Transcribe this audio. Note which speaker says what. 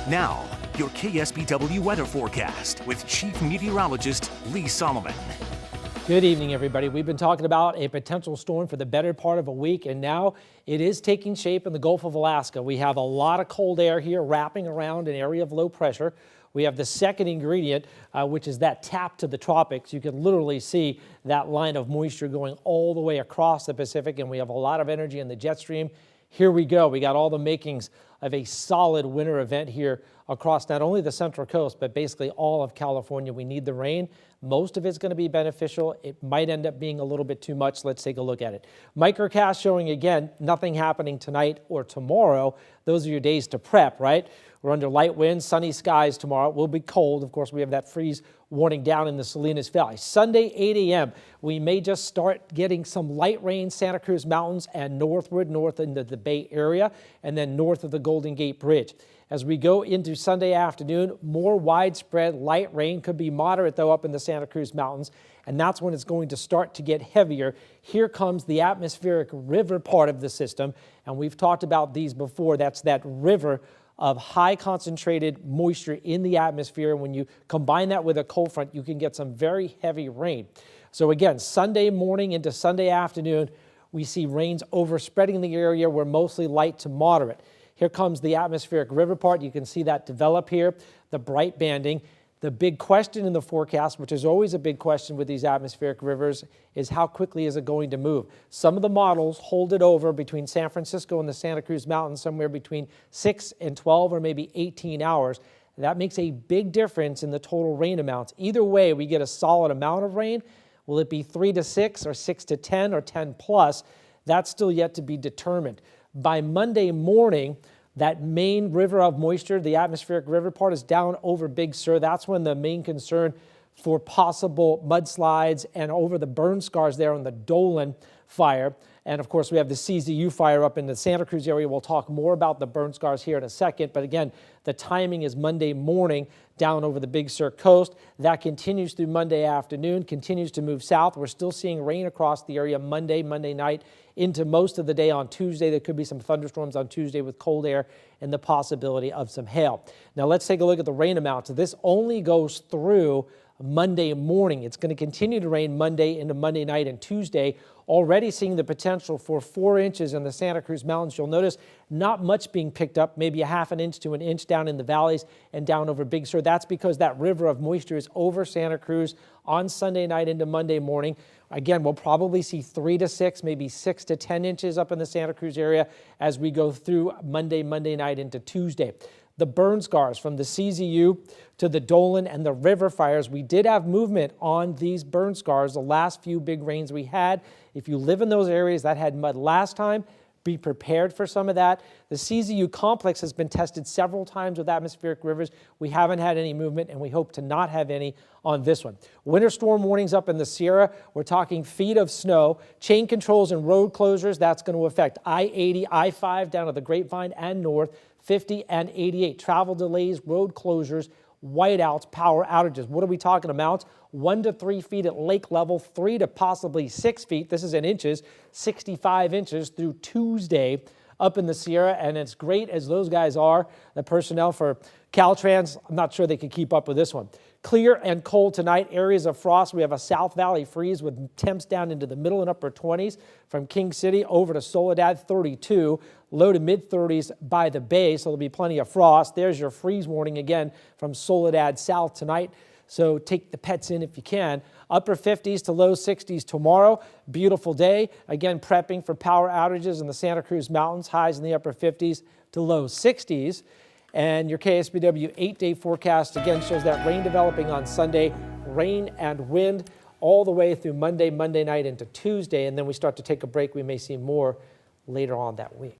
Speaker 1: Now, your KSBW weather forecast with Chief Meteorologist Lee Solomon.
Speaker 2: Good evening, everybody. We've been talking about a potential storm for the better part of a week, and now it is taking shape in the Gulf of Alaska. We have a lot of cold air here wrapping around an area of low pressure. We have the second ingredient, which is that tap to the tropics. You can literally see that line of moisture going all the way across the Pacific, and we have a lot of energy in the jet stream. Here we go. We got all the makings of a solid winter event here across not only the Central Coast, but basically all of California. We need the rain. Most of it's going to be beneficial. It might end up being a little bit too much. Let's take a look at it. Microcast showing again, nothing happening tonight or tomorrow. Those are your days to prep, right? We're under light winds, sunny skies tomorrow. It will be cold. Of course, we have that freeze warning down in the Salinas Valley. Sunday, 8 a.m., we may just start getting some light rain, Santa Cruz Mountains and northward, north into the Bay Area, and then north of the Golden Gate Bridge. As we go into Sunday afternoon, more widespread light rain, could be moderate though up in the Santa Cruz Mountains, and that's when it's going to start to get heavier. Here comes the atmospheric river part of the system, and we've talked about these before. That's that river of high concentrated moisture in the atmosphere. When you combine that with a cold front, you can get some very heavy rain. So again, Sunday morning into Sunday afternoon, we see rains overspreading the area. We're mostly light to moderate. Here comes the atmospheric river part. You can see that develop here, the bright banding. The big question in the forecast, which is always a big question with these atmospheric rivers, is how quickly is it going to move? Some of the models hold it over between San Francisco and the Santa Cruz Mountains somewhere between 6 and 12 or maybe 18 hours. That makes a big difference in the total rain amounts. Either way, we get a solid amount of rain. Will it be 3 to 6 or 6 to 10 or 10 plus? That's still yet to be determined. By Monday morning, that main river of moisture, the atmospheric river part, is down over Big Sur. That's when the main concern for possible mudslides and over the burn scars there on the Dolan fire. And of course, we have the CZU fire up in the Santa Cruz area. We'll talk more about the burn scars here in a second. But again, the timing is Monday morning down over the Big Sur coast. That continues through Monday afternoon, continues to move south. We're still seeing rain across the area Monday night into most of the day on Tuesday. There could be some thunderstorms on Tuesday with cold air and the possibility of some hail. Now let's take a look at the rain amounts. This only goes through Monday morning. It's going to continue to rain Monday into Monday night and Tuesday. Already seeing the potential for 4 inches in the Santa Cruz Mountains. You'll notice not much being picked up, maybe a half an inch to an inch down in the valleys and down over Big Sur. That's because that river of moisture is over Santa Cruz on Sunday night into Monday morning. Again, we'll probably see 3 to 6, maybe 6 to 10 inches up in the Santa Cruz area as we go through Monday night into Tuesday. The burn scars from the CZU to the Dolan and the river fires, we did have movement on these burn scars the last few big rains we had. If you live in those areas that had mud last time, be prepared for some of that. The CZU complex has been tested several times with atmospheric rivers. We haven't had any movement, and we hope to not have any on this one. Winter storm warnings up in the Sierra. We're talking feet of snow. Chain controls and road closures, that's going to affect I-80, I-5 down to the Grapevine and north, 50 and 88. Travel delays, road closures, whiteouts, power outages. What are we talking about? 1 to 3 feet at lake level, 3 to possibly 6 feet. This is in inches, 65 inches through Tuesday up in the Sierra. And it's great as those guys are, the personnel for Caltrans. I'm not sure they could keep up with this one. Clear and cold tonight, areas of frost. We have a South Valley freeze with temps down into the middle and upper 20s from King City over to Soledad, 32, low to mid 30s by the Bay, so there'll be plenty of frost. There's your freeze warning again from Soledad south tonight, so take the pets in if you can. Upper 50s to low 60s tomorrow. Beautiful day. Again, prepping for power outages in the Santa Cruz Mountains, highs in the upper 50s to low 60s. And your KSBW 8-day forecast again shows that rain developing on Sunday, rain and wind all the way through Monday night into Tuesday. And then we start to take a break. We may see more later on that week.